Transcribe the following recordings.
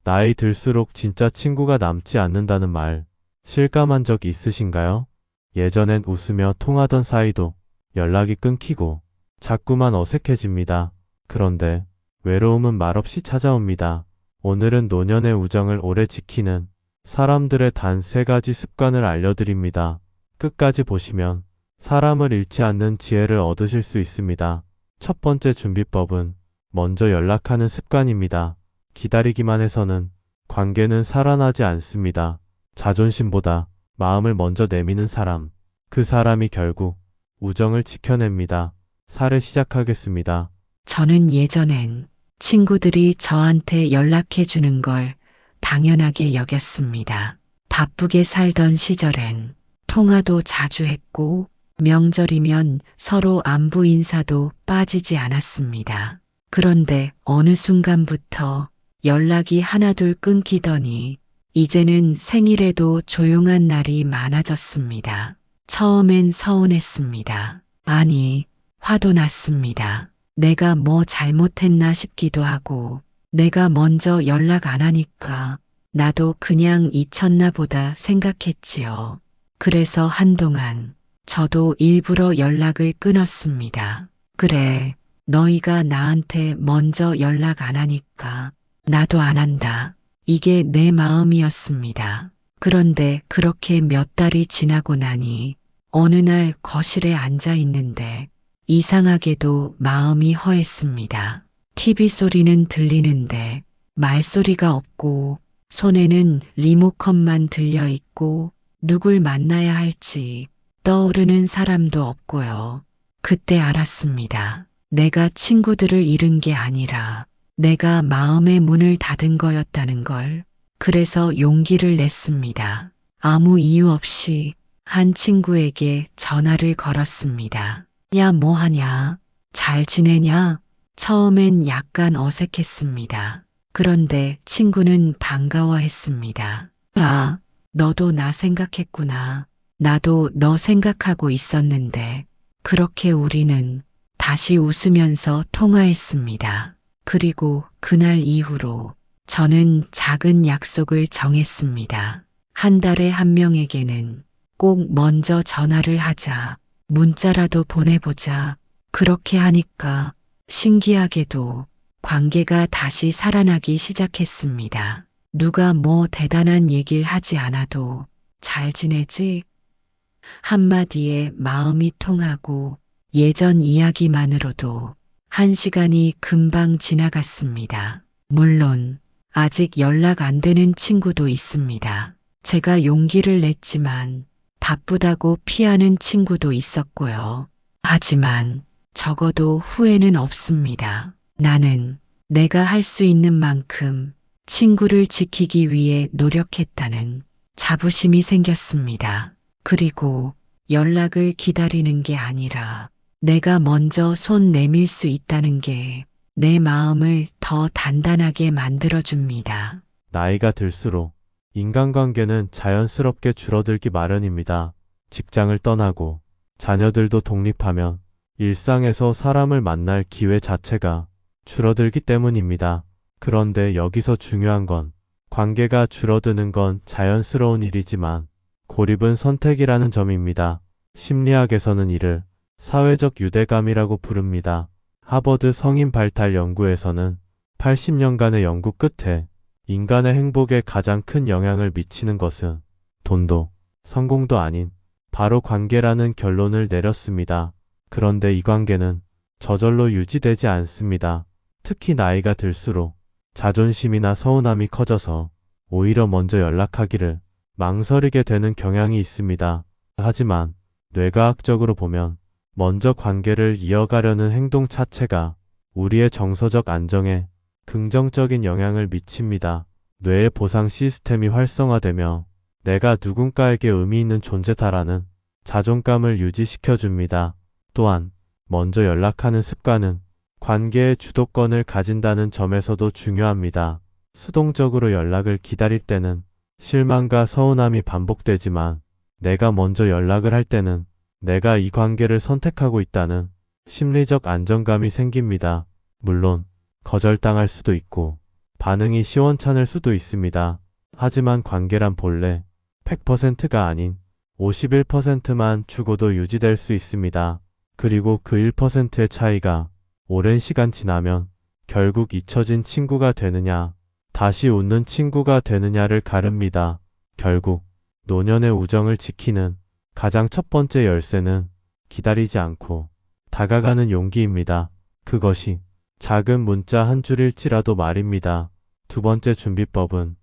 나이 들수록 진짜 친구가 남지 않는다는 말, 실감한 적 있으신가요? 예전엔 웃으며 통하던 사이도 연락이 끊기고 자꾸만 어색해집니다. 그런데 외로움은 말없이 찾아옵니다. 오늘은 노년의 우정을 오래 지키는 사람들의 단 3가지 습관을 알려드립니다. 끝까지 보시면 사람을 잃지 않는 지혜를 얻으실 수 있습니다. 첫 번째 준비법은 먼저 연락하는 습관입니다. 기다리기만 해서는 관계는 살아나지 않습니다. 자존심보다 마음을 먼저 내미는 사람, 그 사람이 결국 우정을 지켜냅니다. 사례 시작하겠습니다. 저는 예전엔 친구들이 저한테 연락해 주는 걸 당연하게 여겼습니다. 바쁘게 살던 시절엔 통화도 자주 했고 명절이면 서로 안부 인사도 빠지지 않았습니다. 그런데 어느 순간부터 연락이 하나둘 끊기더니 이제는 생일에도 조용한 날이 많아졌습니다. 처음엔 서운했습니다. 아니, 화도 났습니다. 내가 뭐 잘못했나 싶기도 하고 내가 먼저 연락 안 하니까 나도 그냥 잊혔나 보다 생각했지요. 그래서 한동안 저도 일부러 연락을 끊었습니다. 그래, 너희가 나한테 먼저 연락 안 하니까 나도 안 한다. 이게 내 마음이었습니다. 그런데 그렇게 몇 달이 지나고 나니 어느 날 거실에 앉아 있는데 이상하게도 마음이 허했습니다. TV 소리는 들리는데 말소리가 없고 손에는 리모컨만 들려 있고 누굴 만나야 할지 떠오르는 사람도 없고요. 그때 알았습니다. 내가 친구들을 잃은 게 아니라 내가 마음의 문을 닫은 거였다는 걸. 그래서 용기를 냈습니다. 아무 이유 없이 한 친구에게 전화를 걸었습니다. 야, 뭐 하냐? 잘 지내냐? 처음엔 약간 어색했습니다. 그런데 친구는 반가워했습니다. 아, 너도 나 생각했구나. 나도 너 생각하고 있었는데. 그렇게 우리는 다시 웃으면서 통화했습니다. 그리고 그날 이후로 저는 작은 약속을 정했습니다. 한 달에 한 명에게는 꼭 먼저 전화를 하자. 문자라도 보내보자. 그렇게 하니까 신기하게도 관계가 다시 살아나기 시작했습니다. 누가 뭐 대단한 얘기를 하지 않아도 잘 지내지? 한마디에 마음이 통하고 예전 이야기만으로도 1시간이 금방 지나갔습니다. 물론 아직 연락 안 되는 친구도 있습니다. 제가 용기를 냈지만 바쁘다고 피하는 친구도 있었고요. 하지만 적어도 후회는 없습니다. 나는 내가 할 수 있는 만큼 친구를 지키기 위해 노력했다는 자부심이 생겼습니다. 그리고 연락을 기다리는 게 아니라 내가 먼저 손 내밀 수 있다는 게 내 마음을 더 단단하게 만들어줍니다. 나이가 들수록 인간관계는 자연스럽게 줄어들기 마련입니다. 직장을 떠나고 자녀들도 독립하면 일상에서 사람을 만날 기회 자체가 줄어들기 때문입니다. 그런데 여기서 중요한 건 관계가 줄어드는 건 자연스러운 일이지만 고립은 선택이라는 점입니다. 심리학에서는 이를 사회적 유대감이라고 부릅니다. 하버드 성인 발달 연구에서는 80년간의 연구 끝에 인간의 행복에 가장 큰 영향을 미치는 것은 돈도 성공도 아닌 바로 관계라는 결론을 내렸습니다. 그런데 이 관계는 저절로 유지되지 않습니다. 특히 나이가 들수록 자존심이나 서운함이 커져서 오히려 먼저 연락하기를 망설이게 되는 경향이 있습니다. 하지만 뇌과학적으로 보면 먼저 관계를 이어가려는 행동 자체가 우리의 정서적 안정에 긍정적인 영향을 미칩니다. 뇌의 보상 시스템이 활성화되며 내가 누군가에게 의미 있는 존재다라는 자존감을 유지시켜줍니다. 또한 먼저 연락하는 습관은 관계의 주도권을 가진다는 점에서도 중요합니다. 수동적으로 연락을 기다릴 때는 실망과 서운함이 반복되지만 내가 먼저 연락을 할 때는 내가 이 관계를 선택하고 있다는 심리적 안정감이 생깁니다. 물론 거절당할 수도 있고 반응이 시원찮을 수도 있습니다. 하지만 관계란 본래 100%가 아닌 51%만 주고도 유지될 수 있습니다. 그리고 그 1%의 차이가 오랜 시간 지나면 결국 잊혀진 친구가 되느냐, 다시 웃는 친구가 되느냐를 가릅니다. 결국 노년의 우정을 지키는 가장 첫 번째 열쇠는 기다리지 않고 다가가는 용기입니다. 그것이 작은 문자 한 줄일지라도 말입니다. 두 번째 준비법은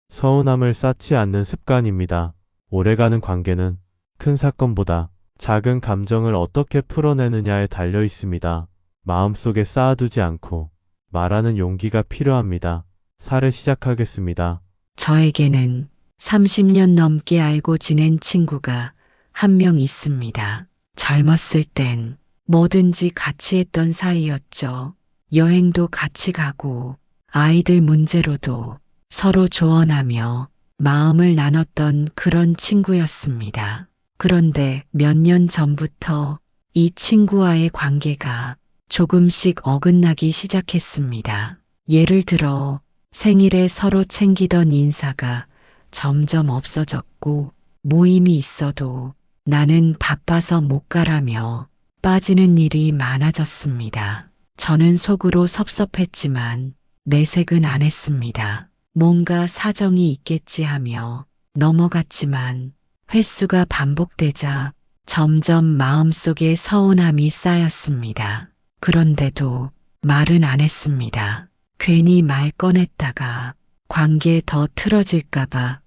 서운함을 쌓지 않는 습관입니다. 오래가는 관계는 큰 사건보다 작은 감정을 어떻게 풀어내느냐에 달려 있습니다. 마음속에 쌓아두지 않고 말하는 용기가 필요합니다. 사례 시작하겠습니다. 저에게는 30년 넘게 알고 지낸 친구가 한 명 있습니다. 젊었을 땐 뭐든지 같이 했던 사이였죠. 여행도 같이 가고 아이들 문제로도 서로 조언하며 마음을 나눴던 그런 친구였습니다. 그런데 몇 년 전부터 이 친구와의 관계가 조금씩 어긋나기 시작했습니다. 예를 들어 생일에 서로 챙기던 인사가 점점 없어졌고 모임이 있어도 나는 바빠서 못 가라며 빠지는 일이 많아졌습니다. 저는 속으로 섭섭했지만 내색은 안 했습니다. 뭔가 사정이 있겠지 하며 넘어갔지만 횟수가 반복되자 점점 마음속에 서운함이 쌓였습니다. 그런데도 말은 안 했습니다. 괜히 말 꺼냈다가 관계 더 틀어질까봐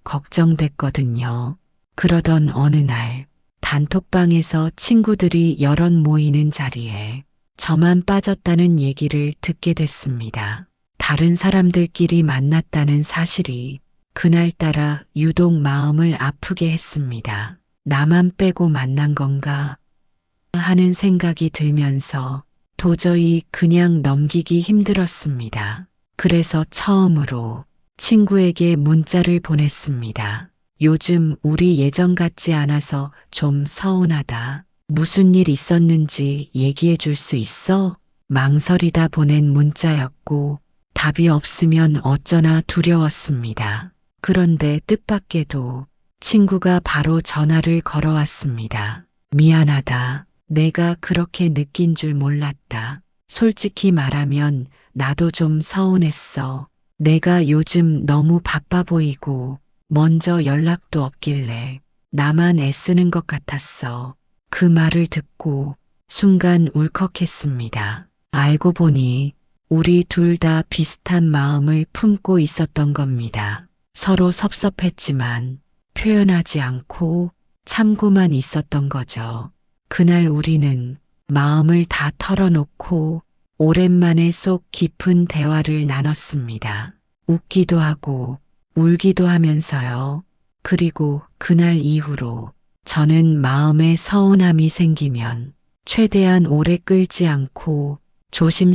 걱정됐거든요. 그러던 어느 날 단톡방에서 친구들이 여럿 모이는 자리에 저만 빠졌다는 얘기를 듣게 됐습니다. 다른 사람들끼리 만났다는 사실이 그날따라 유독 마음을 아프게 했습니다. 나만 빼고 만난 건가 하는 생각이 들면서 도저히 그냥 넘기기 힘들었습니다. 그래서 처음으로 친구에게 문자를 보냈습니다. 요즘 우리 예전 같지 않아서 좀 서운하다. 무슨 일 있었는지 얘기해 줄 수 있어? 망설이다 보낸 문자였고 답이 없으면 어쩌나 두려웠습니다. 그런데 뜻밖에도 친구가 바로 전화를 걸어왔습니다. 미안하다. 내가 그렇게 느낀 줄 몰랐다. 솔직히 말하면 나도 좀 서운했어. 내가 요즘 너무 바빠 보이고 먼저 연락도 없길래 나만 애쓰는 것 같았어. 그 말을 듣고 순간 울컥했습니다. 알고 보니 우리 둘 다 비슷한 마음을 품고 있었던 겁니다. 서로 섭섭했지만 표현하지 않고 참고만 있었던 거죠. 그날 우리는 마음을 다 털어놓고 오랜만에 속 깊은 대화를 나눴습니다. 웃기도 하고 울기도 하면서요. 그리고 그날 이후로 저는 마음에 서운함이 생기면 최대한 오래 끌지 않고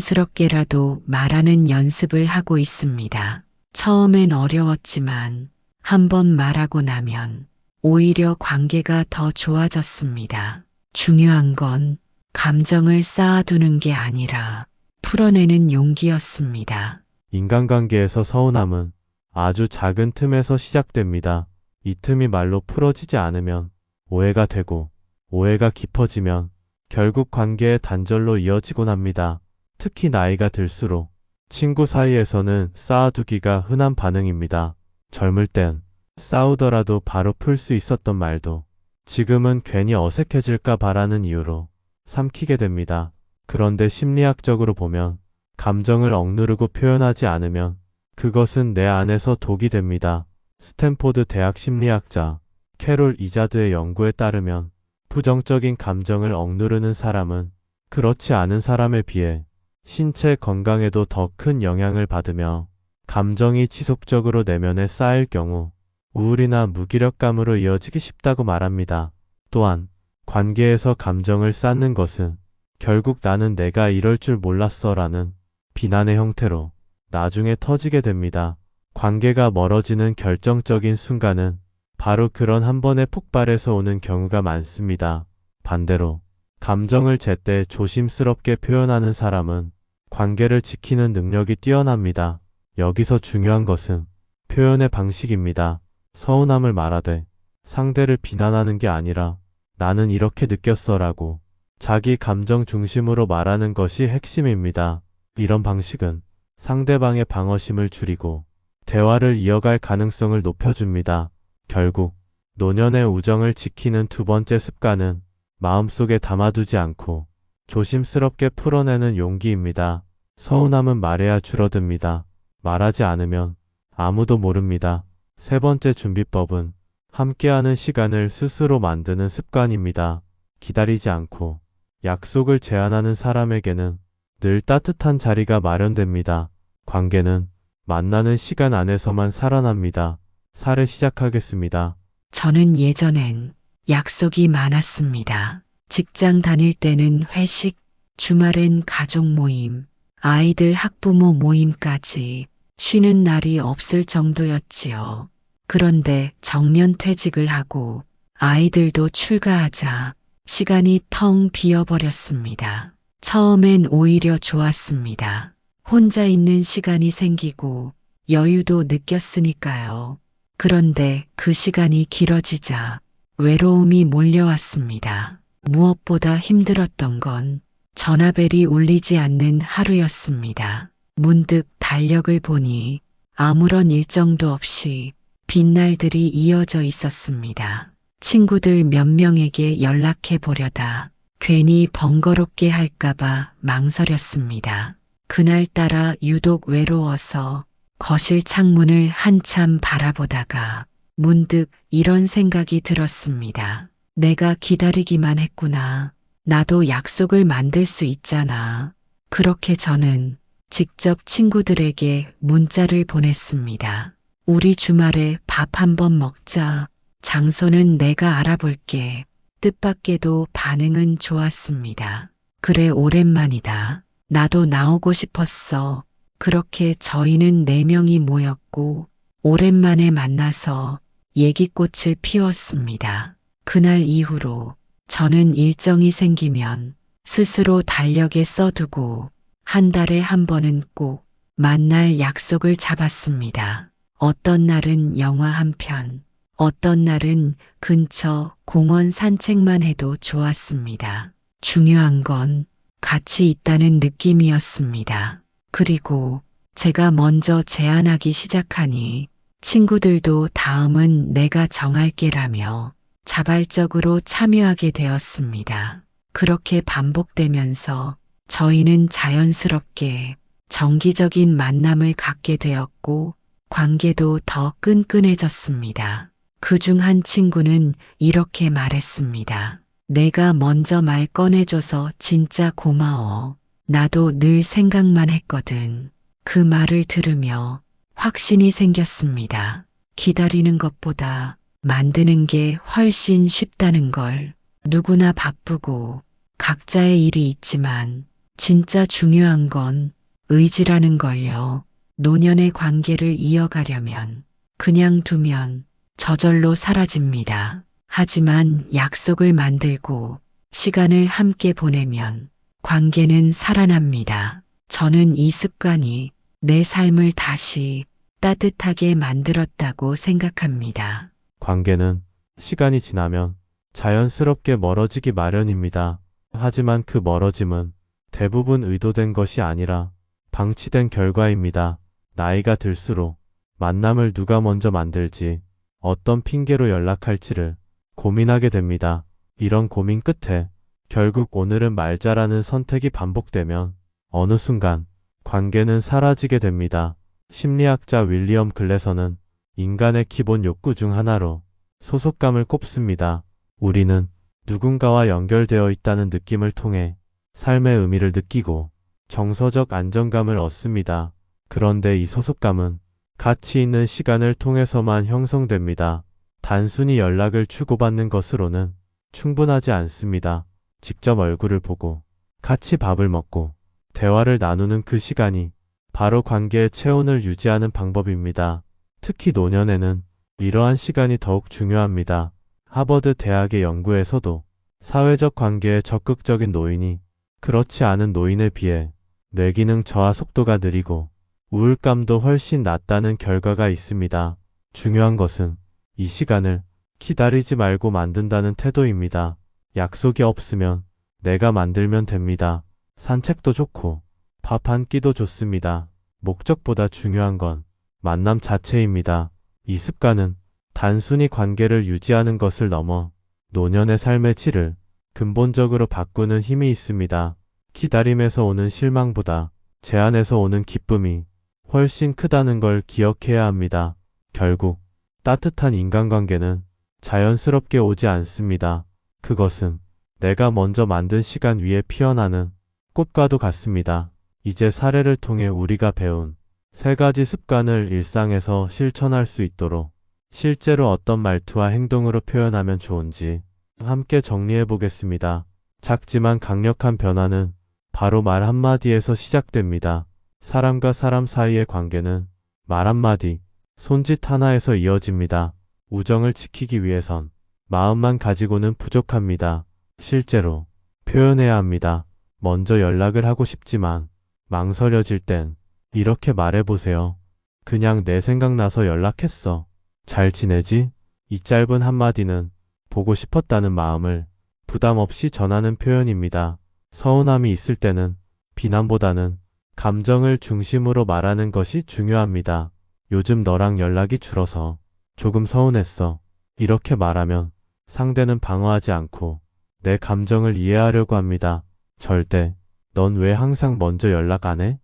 조심스럽게라도 말하는 연습을 하고 있습니다. 처음엔 어려웠지만 한번 말하고 나면 오히려 관계가 더 좋아졌습니다. 중요한 건 감정을 쌓아두는 게 아니라 풀어내는 용기였습니다. 인간관계에서 서운함은 아주 작은 틈에서 시작됩니다. 이 틈이 말로 풀어지지 않으면 오해가 되고 오해가 깊어지면 결국 관계의 단절로 이어지곤 합니다. 특히 나이가 들수록 친구 사이에서는 쌓아두기가 흔한 반응입니다. 젊을 땐 싸우더라도 바로 풀 수 있었던 말도 지금은 괜히 어색해질까 봐라는 이유로 삼키게 됩니다. 그런데 심리학적으로 보면 감정을 억누르고 표현하지 않으면 그것은 내 안에서 독이 됩니다. 스탠포드 대학 심리학자 캐롤 이자드의 연구에 따르면 부정적인 감정을 억누르는 사람은 그렇지 않은 사람에 비해 신체 건강에도 더 큰 영향을 받으며 감정이 지속적으로 내면에 쌓일 경우 우울이나 무기력감으로 이어지기 쉽다고 말합니다. 또한 관계에서 감정을 쌓는 것은 결국 나는 내가 이럴 줄 몰랐어 라는 비난의 형태로 나중에 터지게 됩니다. 관계가 멀어지는 결정적인 순간은 바로 그런 한 번의 폭발에서 오는 경우가 많습니다. 반대로 감정을 제때 조심스럽게 표현하는 사람은 관계를 지키는 능력이 뛰어납니다. 여기서 중요한 것은 표현의 방식입니다. 서운함을 말하되 상대를 비난하는 게 아니라 나는 이렇게 느꼈어라고 자기 감정 중심으로 말하는 것이 핵심입니다. 이런 방식은 상대방의 방어심을 줄이고 대화를 이어갈 가능성을 높여줍니다. 결국 노년의 우정을 지키는 두 번째 습관은 마음속에 담아두지 않고 조심스럽게 풀어내는 용기입니다. 서운함은 말해야 줄어듭니다. 말하지 않으면 아무도 모릅니다. 세 번째 준비법은 함께하는 시간을 스스로 만드는 습관입니다. 기다리지 않고 약속을 제안하는 사람에게는 늘 따뜻한 자리가 마련됩니다. 관계는 만나는 시간 안에서만 살아납니다. 사례 시작하겠습니다. 저는 예전엔 약속이 많았습니다. 직장 다닐 때는 회식, 주말엔 가족 모임, 아이들 학부모 모임까지 쉬는 날이 없을 정도였지요. 그런데 정년 퇴직을 하고 아이들도 출가하자 시간이 텅 비어버렸습니다. 처음엔 오히려 좋았습니다. 혼자 있는 시간이 생기고 여유도 느꼈으니까요. 그런데 그 시간이 길어지자 외로움이 몰려왔습니다. 무엇보다 힘들었던 건 전화벨이 울리지 않는 하루였습니다. 문득 달력을 보니 아무런 일정도 없이 빈 날들이 이어져 있었습니다. 친구들 몇 명에게 연락해 보려다 괜히 번거롭게 할까봐 망설였습니다. 그날따라 유독 외로워서 거실 창문을 한참 바라보다가 문득 이런 생각이 들었습니다. 내가 기다리기만 했구나. 나도 약속을 만들 수 있잖아. 그렇게 저는 직접 친구들에게 문자를 보냈습니다. 우리 주말에 밥 한번 먹자. 장소는 내가 알아볼게. 뜻밖에도 반응은 좋았습니다. 그래, 오랜만이다. 나도 나오고 싶었어. 그렇게 저희는 4명이 모였고 오랜만에 만나서 얘기꽃을 피웠습니다. 그날 이후로 저는 일정이 생기면 스스로 달력에 써두고 한 달에 한 번은 꼭 만날 약속을 잡았습니다. 어떤 날은 영화 한 편, 어떤 날은 근처 공원 산책만 해도 좋았습니다. 중요한 건 같이 있다는 느낌이었습니다. 그리고 제가 먼저 제안하기 시작하니 친구들도 다음은 내가 정할게라며 자발적으로 참여하게 되었습니다. 그렇게 반복되면서 저희는 자연스럽게 정기적인 만남을 갖게 되었고 관계도 더 끈끈해졌습니다. 그중 한 친구는 이렇게 말했습니다. 내가 먼저 말 꺼내줘서 진짜 고마워. 나도 늘 생각만 했거든. 그 말을 들으며 확신이 생겼습니다. 기다리는 것보다 만드는 게 훨씬 쉽다는 걸. 누구나 바쁘고 각자의 일이 있지만 진짜 중요한 건 의지라는 걸요. 노년의 관계를 이어가려면 그냥 두면 저절로 사라집니다. 하지만 약속을 만들고 시간을 함께 보내면 관계는 살아납니다. 저는 이 습관이 내 삶을 다시 따뜻하게 만들었다고 생각합니다. 관계는 시간이 지나면 자연스럽게 멀어지기 마련입니다. 하지만 그 멀어짐은 대부분 의도된 것이 아니라 방치된 결과입니다. 나이가 들수록 만남을 누가 먼저 만들지, 어떤 핑계로 연락할지를 고민하게 됩니다. 이런 고민 끝에 결국 오늘은 말자라는 선택이 반복되면 어느 순간 관계는 사라지게 됩니다. 심리학자 윌리엄 글래서는 인간의 기본 욕구 중 하나로 소속감을 꼽습니다. 우리는 누군가와 연결되어 있다는 느낌을 통해 삶의 의미를 느끼고 정서적 안정감을 얻습니다. 그런데 이 소속감은 가치 있는 시간을 통해서만 형성됩니다. 단순히 연락을 주고받는 것으로는 충분하지 않습니다. 직접 얼굴을 보고 같이 밥을 먹고 대화를 나누는 그 시간이 바로 관계의 체온을 유지하는 방법입니다. 특히 노년에는 이러한 시간이 더욱 중요합니다. 하버드 대학의 연구에서도 사회적 관계에 적극적인 노인이 그렇지 않은 노인에 비해 뇌기능 저하 속도가 느리고 우울감도 훨씬 낫다는 결과가 있습니다. 중요한 것은 이 시간을 기다리지 말고 만든다는 태도입니다. 약속이 없으면 내가 만들면 됩니다. 산책도 좋고 밥 한 끼도 좋습니다. 목적보다 중요한 건 만남 자체입니다. 이 습관은 단순히 관계를 유지하는 것을 넘어 노년의 삶의 질을 근본적으로 바꾸는 힘이 있습니다. 기다림에서 오는 실망보다 제안에서 오는 기쁨이 훨씬 크다는 걸 기억해야 합니다. 결국 따뜻한 인간관계는 자연스럽게 오지 않습니다. 그것은 내가 먼저 만든 시간 위에 피어나는 꽃과도 같습니다. 이제 사례를 통해 우리가 배운 3가지 습관을 일상에서 실천할 수 있도록 실제로 어떤 말투와 행동으로 표현하면 좋은지 함께 정리해 보겠습니다. 작지만 강력한 변화는 바로 말 한마디에서 시작됩니다. 사람과 사람 사이의 관계는 말 한마디, 손짓 하나에서 이어집니다. 우정을 지키기 위해선 마음만 가지고는 부족합니다. 실제로 표현해야 합니다. 먼저 연락을 하고 싶지만 망설여질 땐 이렇게 말해보세요. 그냥 내 생각나서 연락했어. 잘 지내지? 이 짧은 한마디는 보고 싶었다는 마음을 부담 없이 전하는 표현입니다. 서운함이 있을 때는 비난보다는 감정을 중심으로 말하는 것이 중요합니다. 요즘 너랑 연락이 줄어서 조금 서운했어. 이렇게 말하면 상대는 방어하지 않고 내 감정을 이해하려고 합니다. 절대 넌 왜 항상 먼저 연락 안 해?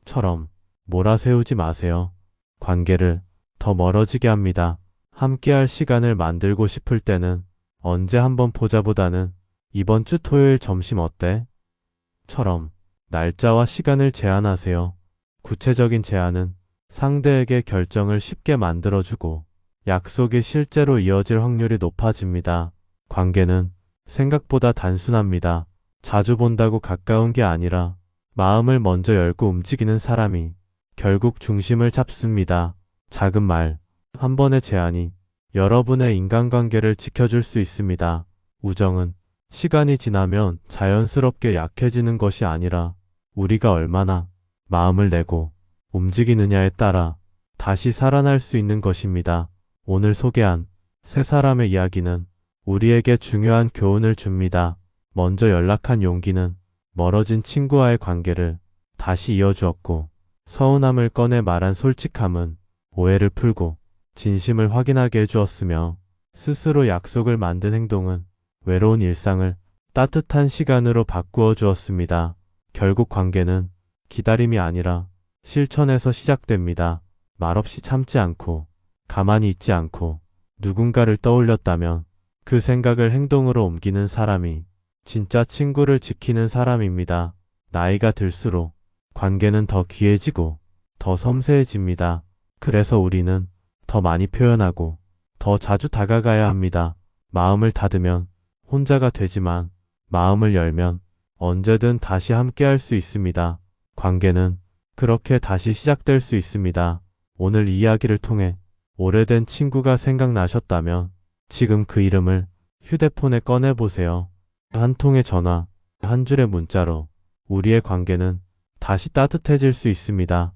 처럼 몰아세우지 마세요. 관계를 더 멀어지게 합니다. 함께할 시간을 만들고 싶을 때는 언제 한번 보자보다는 이번 주 토요일 점심 어때? 처럼 날짜와 시간을 제안하세요. 구체적인 제안은 상대에게 결정을 쉽게 만들어주고 약속이 실제로 이어질 확률이 높아집니다. 관계는 생각보다 단순합니다. 자주 본다고 가까운 게 아니라 마음을 먼저 열고 움직이는 사람이 결국 중심을 잡습니다. 작은 말, 한 번의 제안이 여러분의 인간관계를 지켜줄 수 있습니다. 우정은 시간이 지나면 자연스럽게 약해지는 것이 아니라 우리가 얼마나 마음을 내고 움직이느냐에 따라 다시 살아날 수 있는 것입니다. 오늘 소개한 3사람의 이야기는 우리에게 중요한 교훈을 줍니다. 먼저 연락한 용기는 멀어진 친구와의 관계를 다시 이어주었고, 서운함을 꺼내 말한 솔직함은 오해를 풀고 진심을 확인하게 해주었으며, 스스로 약속을 만든 행동은 외로운 일상을 따뜻한 시간으로 바꾸어 주었습니다. 결국 관계는 기다림이 아니라 실천에서 시작됩니다. 말없이 참지 않고 가만히 있지 않고 누군가를 떠올렸다면 그 생각을 행동으로 옮기는 사람이 진짜 친구를 지키는 사람입니다. 나이가 들수록 관계는 더 귀해지고 더 섬세해집니다. 그래서 우리는 더 많이 표현하고 더 자주 다가가야 합니다. 마음을 닫으면 혼자가 되지만 마음을 열면 언제든 다시 함께할 수 있습니다. 관계는 그렇게 다시 시작될 수 있습니다. 오늘 이 이야기를 통해 오래된 친구가 생각나셨다면 지금 그 이름을 휴대폰에 꺼내보세요. 한 통의 전화, 한 줄의 문자로 우리의 관계는 다시 따뜻해질 수 있습니다.